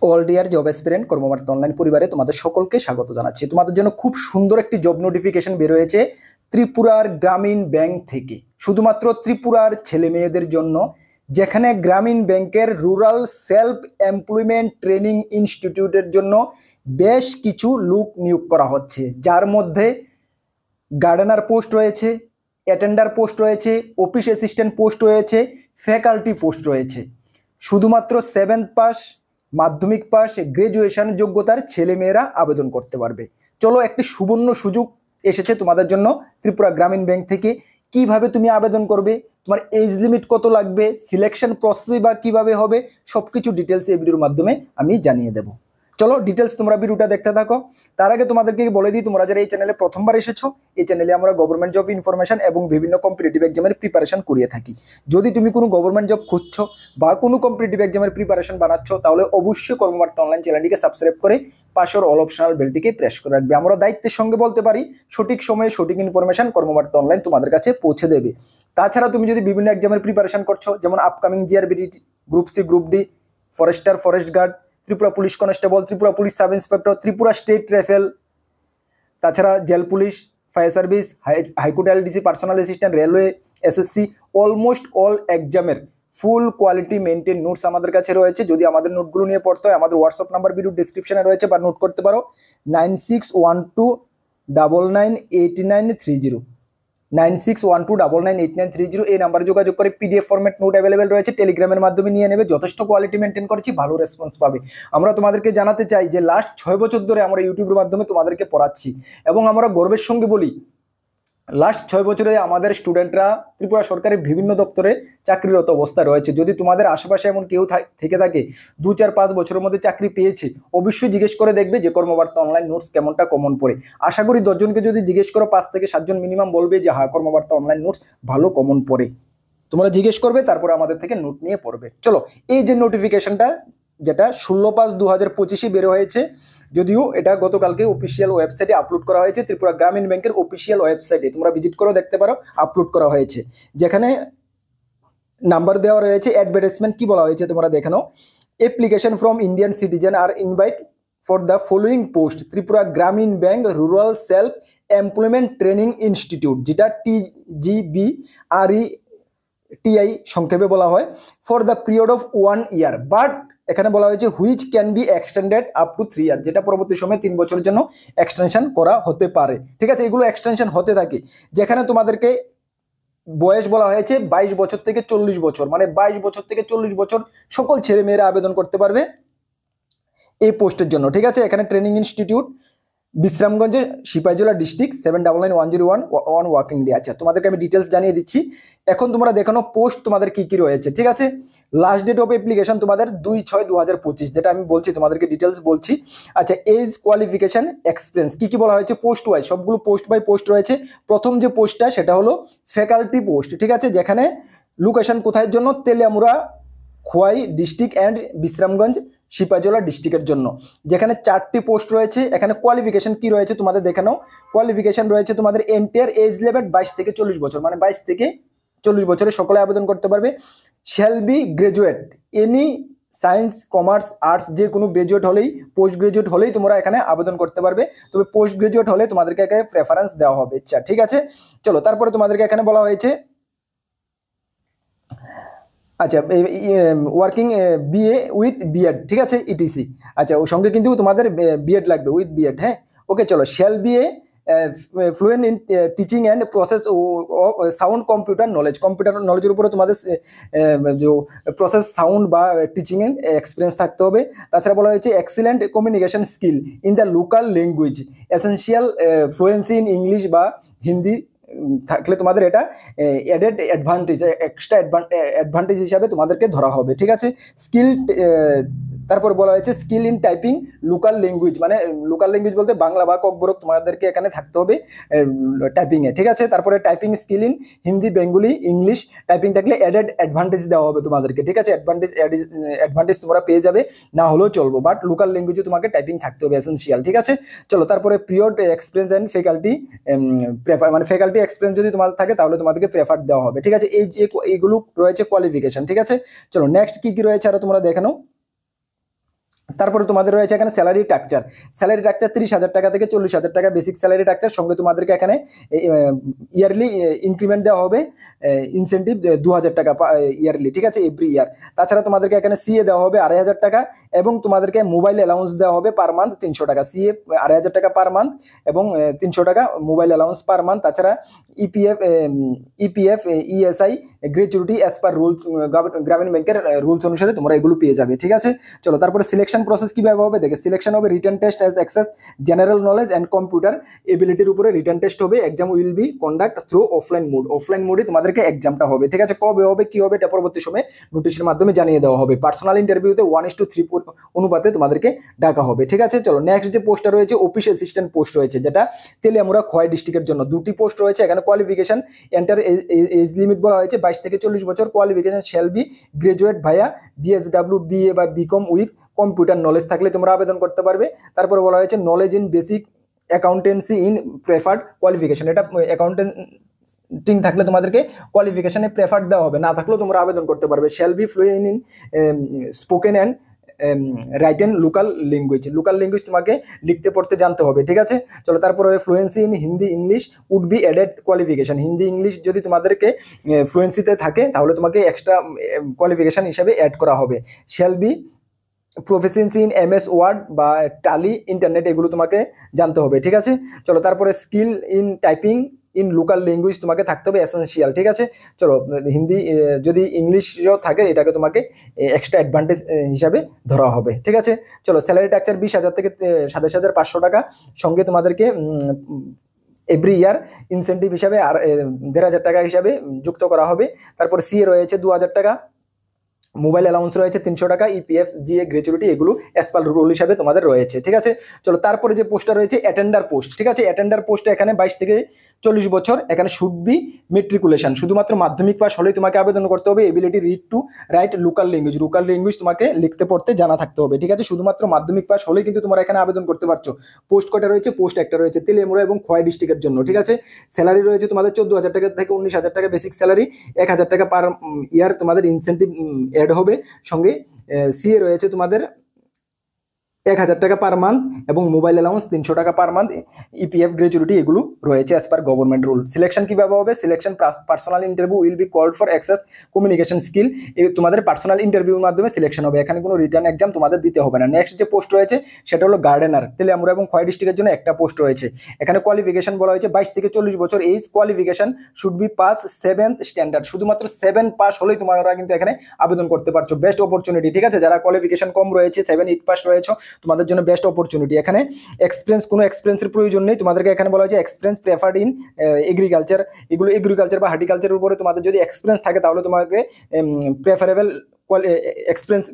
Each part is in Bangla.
All deer job aspirant কর্মবার্তা online পরিবারে তোমাদের সকলকে স্বাগত জানাচ্ছি। তোমাদের জন্য খুব সুন্দর একটি জব নোটিফিকেশন বের হয়েছে ত্রিপুরার গ্রামীণ ব্যাংক থেকে, শুধুমাত্র ত্রিপুরার ছেলে মেয়েদের জন্য, যেখানে গ্রামীণ ব্যাংকের রুরাল সেলফ এমপ্লয়মেন্ট ট্রেনিং ইনস্টিটিউটের জন্য বেশ কিছু লোক নিয়োগ করা হচ্ছে, যার মধ্যে গার্ডেনার পোস্ট রয়েছে, অ্যাটেন্ডার পোস্ট রয়েছে, অফিস অ্যাসিস্ট্যান্ট পোস্ট রয়েছে, ফ্যাকাল্টি পোস্ট রয়েছে। শুধুমাত্র 7th পাস, মাধ্যমিক পাস, গ্রাজুয়েশন যোগ্যতার ছেলেমেয়েরা আবেদন করতে পারবে। চলো, একটি সুবর্ণ সুযোগ এসেছে তোমাদের জন্য ত্রিপুরা গ্রামীণ ব্যাংক থেকে। কিভাবে তুমি আবেদন করবে, তোমার এজ লিমিট কত লাগবে, সিলেকশন প্রসেস বা কিভাবে হবে, সবকিছু ডিটেলস এই ভিডিওর মাধ্যমে আমি জানিয়ে দেবো। চলো ডিটেলস তোমরা ভিডিওটা দেখতে থাকো। তার আগে তোমাদেরকে বলে দিই, তোমরা যারা এই চ্যানেলে প্রথমবার এসেছো, এই চ্যানেলে আমরা গভর্নমেন্ট জব ইনফরমেশন এবং বিভিন্ন কম্পিটিটিভ এক্সামের প্রিপারেশন করিয়ে থাকি। যদি তুমি কোনো গভর্নমেন্ট জব খুঁজছো বা কোনো কম্পিটিটিভ এক্সামের প্রিপারেশন বানাচ্ছ, তাহলে অবশ্যই কর্মবার্তা অনলাইন চ্যানেলটিকে সাবস্ক্রাইব করে পাশের অল অপশনাল বেলটিকে প্রেস করে রাখবে। আমরা দায়িত্বের সঙ্গে বলতে পারি, সঠিক সময়ে সঠিক ইনফরমেশন কর্মবার্তা অনলাইন তোমাদের কাছে পৌঁছে দেবে। তাছাড়া তুমি যদি বিভিন্ন এক্সামের প্রিপারেশন করছো, যেমন upcoming GRBT, group C, group D, forester, forest guard, Tripura police constable, Tripura police sub inspector, Tripura state rifle, তাছাড়া jail police, fire service, high court LDC, personal assistant, railway, SSC, almost all এক্সামের ফুল কোয়ালিটি মেনটেন নোটস আমাদের কাছে রয়েছে। যদি আমাদের নোটগুলো নিয়ে পড়তে হয়, আমাদের হোয়াটসঅ্যাপ নাম্বার ভিডিও ডিসক্রিপশনে রয়েছে, বা নোট করতে পারো 9612998930, 9612998930। এই নাম্বারে যোগাযোগ করে পিডিএফ ফরম্যাট নোট অ্যাভেলেবেল রয়েছে, টেলিগ্রামের মাধ্যমে নিয়ে নেবে। যথেষ্ট কোয়ালিটি মেনটেন করেছি, ভালো রেসপন্স পাবে। আমরা তোমাদেরকে জানাতে চাই যে লাস্ট 6 বছর ধরে আমরা ইউটিউবের মাধ্যমে তোমাদেরকে পড়াচ্ছি, এবং আমরা গর্বের সঙ্গে বলি, লাস্ট 6 বছরে আমাদের স্টুডেন্টরা ত্রিপুরা সরকারের বিভিন্ন দপ্তরে চাকরিরত অবস্থায় রয়েছে। যদি তোমাদের আশেপাশে এমন কেউ থেকে থাকে 2, 4, 5 বছরের মধ্যে চাকরি পেয়েছে, অবশ্যই জিজ্ঞেস করে দেখবে যে কর্মবার্তা অনলাইন নোটস কেমনটা কমন পড়ে। আশা করি 10 জনকে যদি জিজ্ঞেস করো, 5 থেকে 7 জন মিনিমাম বলবে যে হ্যাঁ, কর্মবার্তা অনলাইন নোটস ভালো কমন পড়ে। তোমরা জিজ্ঞেস করবে, তারপরে আমাদের থেকে নোট নিয়ে পড়বে। চলো, এই যে নোটিফিকেশনটা, যেটা 16/5/2025 বের হয়েছে, যদিও এটা গতকালকে অফিসিয়াল ওয়েবসাইটে আপলোড করা হয়েছে, ত্রিপুরা গ্রামীণ ব্যাংকের অফিসিয়াল ওয়েবসাইটে তোমরা ভিজিট করেও দেখতে পারো, আপলোড করা হয়েছে। যেখানে নাম্বার দেওয়া রয়েছে, অ্যাডভার্টাইজমেন্ট কি বলা হয়েছে তোমরা দেখে নাও। Application from Indian citizen are invite for the following post, Tripura Gramin bank rural self employment training institute, যেটা TGBRETI সংক্ষেপে বলা হয়, for the period of 1 year, but এখানে বলা হয়েছে which can be extended up to 3 year, যেটা পরবর্তী সময়ে 3 বছরের জন্য এক্সটেনশন করা হতে পারে। ঠিক আছে, এগুলো এক্সটেনশন হতে থাকে। যেখানে তোমাদেরকে বয়স বলা হয়েছে 22 বছর থেকে 40 বছর, মানে 22 বছর থেকে 40 বছর সকল ছেলে মেয়েরা আবেদন করতে পারবে এই পোস্টের জন্য। ঠিক আছে, এখানে ট্রেনিং ইনস্টিটিউট, বিশ্রামগঞ্জে, সিপাহীজলা ডিস্ট্রিক্ট, 799101 ওয়ার্কিং ডে। আচ্ছা, তোমাদেরকে আমি ডিটেলস জানিয়ে দিচ্ছি। এখন তোমরা দেখানো পোস্ট তোমাদের কি কি রয়েছে। ঠিক আছে, লাস্ট ডেট অফ অ্যাপ্লিকেশন তোমাদের 2/6/2025, যেটা আমি বলছি তোমাদেরকে ডিটেলস বলছি। আচ্ছা, এজ, কোয়ালিফিকেশন, এক্সপিরিয়েন্স কি কি বলা হয়েছে পোস্ট ওয়াইজ, সবগুলো পোস্ট বাই পোস্ট রয়েছে। প্রথম যে পোস্টটা সেটা হলো ফ্যাকাল্টি পোস্ট। ঠিক আছে, যেখানে লোকেশন কোথায় জন্য, তেলিয়ামুড়া, খোয়াই ডিস্ট্রিক্ট অ্যান্ড বিশ্রামগঞ্জ, সিপাহীজলা ডিস্ট্রিক্টের জন্য, যেখানে 4টি পোস্ট রয়েছে। এখানে কোয়ালিফিকেশন কি রয়েছে তোমাদের দেখে নাও। কোয়ালিফিকেশন রয়েছে তোমাদের এন্টায়ার এজ লেভেল 22 থেকে 40 বছর, মানে 22 থেকে 40 বছরে সকলে আবেদন করতে পারবে। Shall B graduate any science, commerce, arts, যে কোনো গ্রাজুয়েট হলেই, পোস্ট গ্রাজুয়েট হলেই তোমরা এখানে আবেদন করতে পারবে। তবে পোস্ট গ্রাজুয়েট হলে তোমাদেরকে এখানে প্রেফারেন্স দেওয়া হবে। আচ্ছা, ঠিক আছে, চলো তারপরে তোমাদেরকে এখানে বলা হয়েছে, আচ্ছা, ওয়ার্কিং বিএ উইথ বিএড, ঠিক আছে, ইটিসি। আচ্ছা, ওর সঙ্গে কিন্তু তোমাদের বিএড লাগবে, উইথ বিএড। হ্যাঁ, ওকে, চলো। Shall BA fluent in teaching and process sound computer knowledge, computer নলেজের উপরে তোমাদের যে প্রসেস সাউন্ড বা টিচিং এর এক্সপিরিয়েন্স থাকতে হবে। তাছাড়া বলা হয়েছে excellent communication skill in the local language, essential fluency in English বা হিন্দি থাকলে তোমাদের এটা অ্যাডেড অ্যাডভান্টেজ, এক্সট্রা অ্যাডভান্টেজ হিসাবে তোমাদেরকে ধরা হবে। ঠিক আছে, স্কিল, তারপর বলা হয়েছে skill in typing local language, মানে লোকাল ল্যাঙ্গুয়েজ বলতে বাংলা বা ককবরক তোমাদেরকে এখানে থাকতে হবে টাইপিংয়ে। ঠিক আছে, তারপরে typing skill in Hindi, Bengali, English typing থাকলে অ্যাডেড অ্যাডভান্টেজ দেওয়া হবে তোমাদেরকে। ঠিক আছে, অ্যাডভান্টেজ তোমরা পেয়ে যাবে, না হলেও চলবো, বাট লোকাল ল্যাঙ্গুয়েজে তোমাকে টাইপিং থাকতে হবে, এসেন্সিয়াল। ঠিক আছে, চলো তারপরে period experience and faculty prefer, মানে ফ্যাকাল্টি এক্সপিরিয়েন্স যদি তোমাদের থাকে তাহলে তোমাদেরকে প্রেফার দেওয়া হবে। ঠিক আছে, এইগুলো রয়েছে কোয়ালিফিকেশন। ঠিক আছে, চলো নেক্সট কি কি রয়েছে আরো তোমরা দেখে নাও। তারপরে তোমাদের রয়েছে এখানে স্যালারি স্ট্রাকচার। স্যালারি স্ট্রাকচার 30,000 টাকা থেকে 40,000 টাকা বেসিক স্যালারি স্ট্রাকচার, সঙ্গে তোমাদেরকে এখানে ইয়ারলি ইনক্রিমেন্ট দেওয়া হবে, ইনসেন্টিভ 2,000 টাকা ইয়ারলি, ঠিক আছে, এভরি ইয়ার। তাছাড়া তোমাদেরকে এখানে সিএ দেওয়া হবে 2,500 টাকা, এবং তোমাদেরকে মোবাইল অ্যালাউন্স দেওয়া হবে পার মান্থ 300 টাকা। সিএ 2,500 টাকা পার মান্থ এবং 300 টাকা মোবাইল অ্যালাউন্স পার মান্থ। তাছাড়া EPF ESI gratuity as per rules, গ্রামীণ ব্যাংকের রুলস অনুসারে তোমরা এগুলো পেয়ে যাবে, ঠিক আছে। চলো তারপরে সিলেকশন প্রসেস কিভাবে হবে দেখে। সিলেকশন হবে written test as access general knowledge and computer এবিলিটির উপরে রিটেন টেস্ট হবে। Exam will be conduct through offline mode. Offline মোডে তোমাদেরকে এক্সামটা হবে, ঠিক আছে। কবে হবে কি হবে এটা পরবর্তী সময়ে নোটিশের মাধ্যমে জানিয়ে দেওয়া হবে। পার্সোনাল ইন্টারভিউতে 1:3 অনুপাতে তোমাদেরকে ডাকা হবে, ঠিক আছে। চলো নেক্সট যে পোস্টটা রয়েছে অফিস অ্যাসিস্ট্যান্ট পোস্ট রয়েছে, যেটা তেলিয়ামুড়া খোয়াই ডিস্ট্রিক্টের জন্য 2টি পোস্ট রয়েছে। এখানে কোয়ালিফিকেশন এন্টার এজ লিমিট বলা হয়েছে 22 থেকে 40 বছর। কোয়ালিফিকেশন শ্যাল বি গ্রাজুয়েট ভাইয়া বিএসডব্লিউ বিএ বা বিকম উইথ কম্পিউটার নলেজ থাকলে তোমরা আবেদন করতে পারবে। তারপরে বলা হয়েছে knowledge in basic accountancy in preferred qualification, এটা অ্যাকাউন্টেন্টিং থাকলে তোমাদেরকে কোয়ালিফিকেশনে প্রেফার্ড দেওয়া হবে, না থাকলেও তোমরা আবেদন করতে পারবে। Shall be fluent in spoken and written local language. Local language তোমাকে লিখতে পড়তে জানতে হবে, ঠিক আছে। চলো তারপরে fluency in Hindi English would be added qualification. Hindi English যদি তোমাদেরকে ফ্লুয়েন্সিতে থাকে তাহলে তোমাকে এক্সট্রা কোয়ালিফিকেশন হিসাবে অ্যাড করা হবে। Shall be proficiency in MS Word বা টালি ইন্টারনেট, এগুলো তোমাকে জানতে হবে, ঠিক আছে। চলো তারপরে skill in typing in local language তোমাকে থাকতে হবে এসেন্সিয়াল, ঠিক আছে। চলো হিন্দি যদি ইংলিশও থাকে এটাকে তোমাকে এক্সট্রা অ্যাডভান্টেজ হিসাবে ধরা হবে, ঠিক আছে। চলো স্যালারি স্ট্রাকচার 20,000 থেকে 27,500 টাকা, সঙ্গে তোমাদেরকে এভরি ইয়ার ইনসেন্টিভ হিসাবে আর 1,500 টাকা হিসাবে যুক্ত করা হবে। তারপর সিএ রয়েছে 2,000 টাকা, মোবাইল অ্যালাউন্স রয়েছে 300 টাকা, ইপিএফ জিএ গ্র্যাচুইটি এগুলো অ্যাজ পার রুল হিসাবে তোমাদের রয়েছে, ঠিক আছে। চলো তারপরে যে পোস্টটা রয়েছে অ্যাটেন্ডার পোস্ট, ঠিক আছে। অ্যাটেন্ডার পোস্টে এখানে 22 থেকে 40 বছর, এখানে শুড বি মেট্রিকুলেশন, শুধুমাত্র মাধ্যমিক পাস হলেই তোমাকে আবেদন করতে হবে। Ability read to write local language, local language তোমাকে লিখতে পড়তে জানা থাকতে হবে, ঠিক আছে। শুধুমাত্র মাধ্যমিক পাস হলেই কিন্তু তোমরা এখানে আবেদন করতে পারছো। পোস্ট কয়টা রয়েছে? পোস্ট একটা রয়েছে তেলিয়ামুড়া এবং খোয়াই ডিস্ট্রিক্টের জন্য, ঠিক আছে। স্যালারি রয়েছে তোমাদের 14,000 টাকা থেকে 19,000 টাকা বেসিক স্যালারি, 1,000 টাকা পার ইয়ার তোমাদের ইনসেন্টিভ অ্যাড হবে। সঙ্গে সিএ রয়েছে তোমাদের 1,000 টাকা পার মান্থ এবং মোবাইল অ্যালাউন্স 300 টাকা পার মান্থ, ইপিএফ গ্র্যাচুইটি এগুলো রয়েছে as per government rule. Selection কিভাবে হবে? Selection personal interview will be called for access communication skill, তোমাদের পার্সোনাল ইন্টারভিউর মাধ্যমে সিলেকশন হবে। এখানে কোনো রিটার্ন এক্সাম তোমাদের দিতে হবে না। নেক্সট যে পোস্ট রয়েছে সেটা হলো গার্ডেনার, তেলিয়ামুড়া এবং খোয়াই ডিস্ট্রিক্টের জন্য একটা পোস্ট রয়েছে। এখানে কোয়ালিফিকেশন বলা হয়েছে 22 থেকে 40 বছর age, qualification should be pass 7th standard, শুধুমাত্র 7 পাস হলেই তোমরা কিন্তু এখানে আবেদন করতে পারছো। বেস্ট অপরচুনিটি, ঠিক আছে। যারা কোয়ালিফিকেশন কম রয়েছে 7, 8 পাস রয়েছে তোমাদের জন্য বেস্ট অপরচুনিটি। এখানে কোনো এক্সপিরিয়েন্সের প্রয়োজন নেই, তোমাদেরকে এখানে বলা হয়েছে এক্সপিরিয়েন্স প্রেফার্ড ইন এগ্রিকালচার, এগুলো এগ্রিকালচার বা হার্টিকালচারের উপরে তোমাদের যদি এক্সপিরিয়েন্স থাকে তাহলে তোমাকে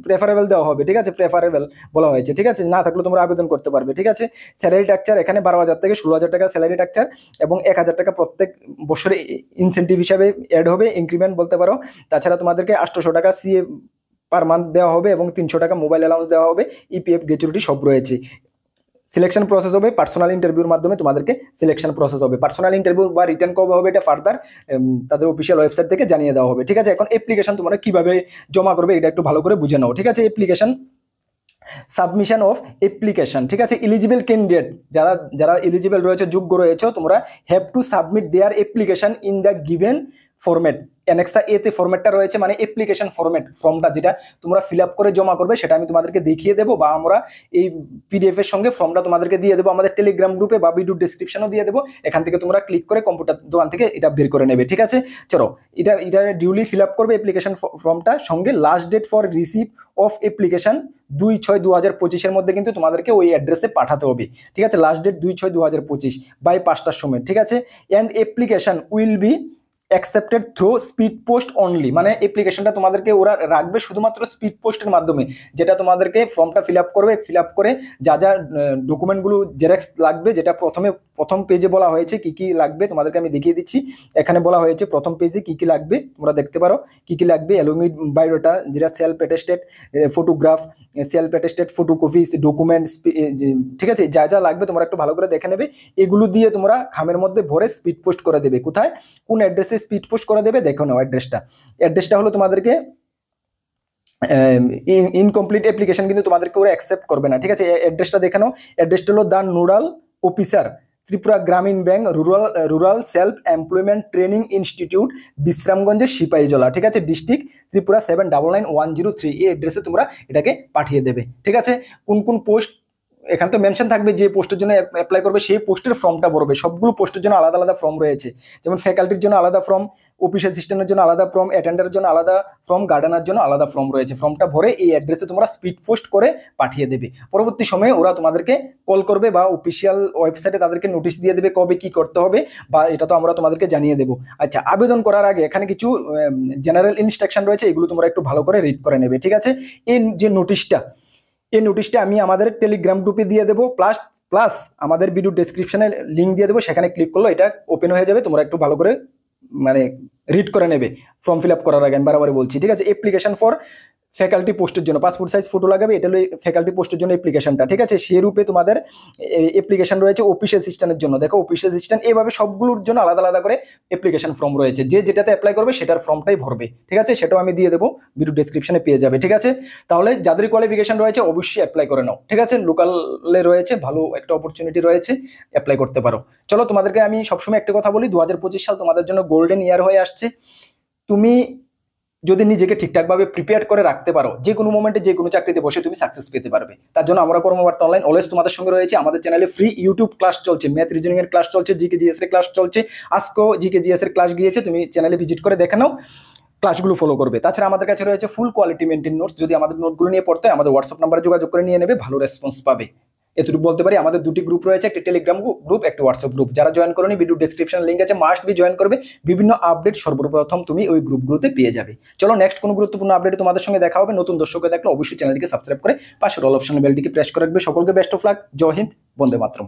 প্রেফারেবল দেওয়া হবে, ঠিক আছে। প্রেফারেবল বলা হয়েছে, ঠিক আছে। না থাকলে তোমরা আবেদন করতে পারবে, ঠিক আছে। স্যালারি স্ট্রাকচার এখানে 12,000 থেকে 16,000 টাকা স্যালারি স্ট্রাকচার এবং 1,000 টাকা প্রত্যেক বছরে ইনসেন্টিভ হিসাবে অ্যাড হবে, ইনক্রিমেন্ট বলতে পারো। তাছাড়া তোমাদেরকে 800 টাকা সিএ পার মান্থ দেওয়া হবে এবং 300 টাকা মোবাইল অ্যালাউন্স দেওয়া হবে, ইপিএফ গ্র্যাচুইটি সব রয়েছে। সিলেকশন প্রসেস হবে পার্সোনাল ইন্টারভিউর মাধ্যমে, তোমাদেরকে সিলেকশন প্রসেস হবে। পার্সোনাল ইন্টারভিউ বা রিটার্ন কবে হবে এটা ফার্দার তাদের অফিসিয়াল ওয়েবসাইট থেকে জানিয়ে দেওয়া হবে, ঠিক আছে। এখন অ্যাপ্লিকেশন তোমরা কিভাবে জমা করবে এটা একটু ভালো করে বুঝে নাও, ঠিক আছে। অ্যাপ্লিকেশন সাবমিশন অফ অ্যাপ্লিকেশন, ঠিক আছে। এলিজিবল ক্যান্ডিডেট যারা এলিজিবল রয়েছে, যোগ্য রয়েছে, তোমরা have to submit their application in the given format. অ্যানেক্সা এতে ফরম্যাটটা রয়েছে, মানে অ্যাপ্লিকেশন ফর্মটা যেটা তোমরা ফিল আপ করে জমা করবে সেটা আমি তোমাদেরকে দেখিয়ে দেবো, বা আমরা এই পিডিএফ এর সঙ্গে ফর্মটা তোমাদেরকে দিয়ে দেবো আমাদের টেলিগ্রাম গ্রুপে, বা ভিডিও ডেসক্রিপশনও দিয়ে দেবো। এখান থেকে তোমরা ক্লিক করে কম্পিউটার দোকান থেকে এটা বের করে নেবে, ঠিক আছে। চলো এটা ডিউলি ফিল আপ করবে অ্যাপ্লিকেশন ফর্মটা। সঙ্গে last date for receive of application 2/6/2025 মধ্যে কিন্তু তোমাদেরকে ওই অ্যাড্রেসে পাঠাতে হবে, ঠিক আছে। লাস্ট ডেট 2/6/2025 বাই 5টার সময়, ঠিক আছে। And application will be accepted through speed post only, মানে অ্যাপ্লিকেশনটা তোমাদেরকে ওরা রাখবে শুধুমাত্র স্পিড পোস্টের মাধ্যমে, যেটা তোমাদেরকে ফর্মটা ফিল আপ করবে। ফিল আপ করে যা ডকুমেন্টগুলো জেরক্স লাগবে, যেটা প্রথম পেজে বলা হয়েছে কি কি লাগবে তোমাদেরকে আমি দেখিয়ে দিচ্ছি। এখানে বলা হয়েছে প্রথম পেজে কি কি লাগবে, তোমরা দেখতে পারো কি কি লাগবে। অ্যালুমিড বায়োডাটা, যেটা self attested photograph, self attested photocopies, documents, ঠিক আছে। যা যা লাগবে তোমরা একটু ভালো করে দেখে নেবে। এগুলো দিয়ে তোমরা খামের মধ্যে ভরে স্পিড পোস্ট করে দেবে। কোথায়, কোন অ্যাড্রেসে স্পিড পোস্ট করে দেবে দেখো নাও। অ্যাড্রেসটা হলো তোমাদেরকে ইনকমপ্লিট অ্যাপ্লিকেশন কিন্তু তোমাদেরকে ওরা অ্যাকসেপ্ট করবে না, ঠিক আছে। অ্যাড্রেসটা দেখে নাও, অ্যাড্রেসটা হলো the nodal officer, Tripura Gramin bank, rural self employment training institute, বিশ্রামগঞ্জের সিপাহীজলা, ঠিক আছে, ডিস্ট্রিক্ট ত্রিপুরা 7999103। এই অ্যাড্রেসে তোমরা এটাকে পাঠিয়ে দেবে, ঠিক আছে। কোন কোন পোস্ট এখানে তো মেনশন থাকবে, যে পোস্টের জন্য অ্যাপ্লাই করবে সেই পোস্টের ফর্মটা ভরবে। সবগুলো পোস্টের জন্য আলাদা আলাদা ফর্ম রয়েছে, যেমন ফ্যাকাল্টির জন্য আলাদা ফর্ম, অফিস অ্যাসিস্ট্যান্টের জন্য আলাদা ফর্ম, অ্যাটেন্ডারের জন্য আলাদা ফর্ম, গার্ডেনার জন্য আলাদা ফর্ম রয়েছে। ফর্মটা ভরে এই অ্যাড্রেসে তোমরা স্পিড পোস্ট করে পাঠিয়ে দেবে। পরবর্তী সময়ে ওরা তোমাদেরকে কল করবে বা অফিসিয়াল ওয়েবসাইটে তাদেরকে নোটিশ দিয়ে দেবে কবে কি করতে হবে, বা এটা তো আমরা তোমাদেরকে জানিয়ে দেবো। আচ্ছা, আবেদন করার আগে এখানে কিছু জেনারেল ইনস্ট্রাকশন রয়েছে, এগুলো তোমরা একটু ভালো করে রিড করে নেবে, ঠিক আছে। এই যে নোটিশটা, এই নোটিশটা আমি আমাদের টেলিগ্রাম গ্রুপে দিয়ে দেবো, প্লাস প্লাস আমাদের ভিডিও ডেসক্রিপশনে লিঙ্ক দিয়ে দেবো, সেখানে ক্লিক করলে এটা ওপেন হয়ে যাবে। তোমরা একটু ভালো করে মানে রিড করে নেবে ফর্ম ফিল আপ করার আগে, আমি বারবার বলছি, ঠিক আছে। অ্যাপ্লিকেশন ফর ফ্যাকাল্টি পোস্টের জন্য পাসপোর্ট সাইজ ফটো লাগাবে, এটা হলো ফ্যাকাল্টি পোস্টের জন্য অ্যাপ্লিকেশনটা, ঠিক আছে। সেই রূপে তোমাদের অ্যাপ্লিকেশন রয়েছে অফিস অ্যাসিস্ট্যান্টের জন্য, দেখো অফিস অ্যাসিস্ট্যান্ট, এইভাবে সবগুলোর জন্য আলাদা আলাদা করে অ্যাপ্লিকেশন ফর্ম রয়েছে। যে যেটাতে অ্যাপ্লাই করবে সেটার ফর্মটাই ভরবে, ঠিক আছে। সেটাও আমি দিয়ে দেবো, ভিডিও ডেসক্রিপশনে পেয়ে যাবে, ঠিক আছে। তাহলে যাদের কোয়ালিফিকেশন রয়েছে অবশ্যই অ্যাপ্লাই করে নাও, ঠিক আছে। লোকালে রয়েছে, ভালো একটা অপরচুনিটি রয়েছে, অ্যাপ্লাই করতে পারো। চলো, তোমাদেরকে আমি সবসময় একটা কথা বলি, 2025 সাল তোমাদের জন্য গোল্ডেন ইয়ার হয়ে আসছে। তুমি যদি নিজেকে ঠিকঠাকভাবে প্রিপেয়ার করে রাখতে পারো, যে কোনো মোমেন্টে যে কোনো চাকরিতে বসে তুমি সাকসেস পেতে পারবে। তার জন্য আমরা কর্মবার্তা অনলাইন অলওয়েজ তোমাদের সঙ্গে রয়েছে। আমাদের চ্যানেলে ফ্রি ইউটিউব ক্লাস চলছে, ম্যাথ রিজনিং এর ক্লাস চলছে, জিকে জিএস এর ক্লাস চলছে। আজকেও জিকে জিএস এর ক্লাস গিয়েছে, তুমি চ্যানেলে ভিজিট করে দেখে নাও, ক্লাসগুলো ফলো করবে। তাছাড়া আমাদের কাছে রয়েছে ফুল কোয়ালিটি মেনটেন নোটস, যদি আমাদের নোটগুলো নিয়ে পড়তে হয় আমাদের হোয়াটসঅ্যাপ নাম্বারে যোগাযোগ করে নিয়ে নেবে, ভালো রেসপন্স পাবে। এতটুকু বলতে পারি। আমাদের দুটি গ্রুপ রয়েছে, একটা টেলিগ্রাম গ্রুপ, একটা হোয়াটসঅ্যাপ গ্রুপ। যারা জয়েন করেনি, ভিডিও ডেসক্রিপশন লিঙ্ক আছে, মাস্ট বি জয়েন করবে। বিভিন্ন আপডেট সর্বপ্রথম তুমি ওই গ্রুপগুলোতে পেয়ে যাবে। চলো, নেক্সট কোনো গুরুত্বপূর্ণ আপডেটে তোমাদের সঙ্গে দেখা হবে। নতুন দর্শককে দেখলে অবশ্যই চ্যানেলটিকে সাবস্ক্রাইব করে পাশের অল অপশন বেলটিকে প্রেস করে রাখবে। সকলকে best of luck, Jai Hind, Vande Mataram.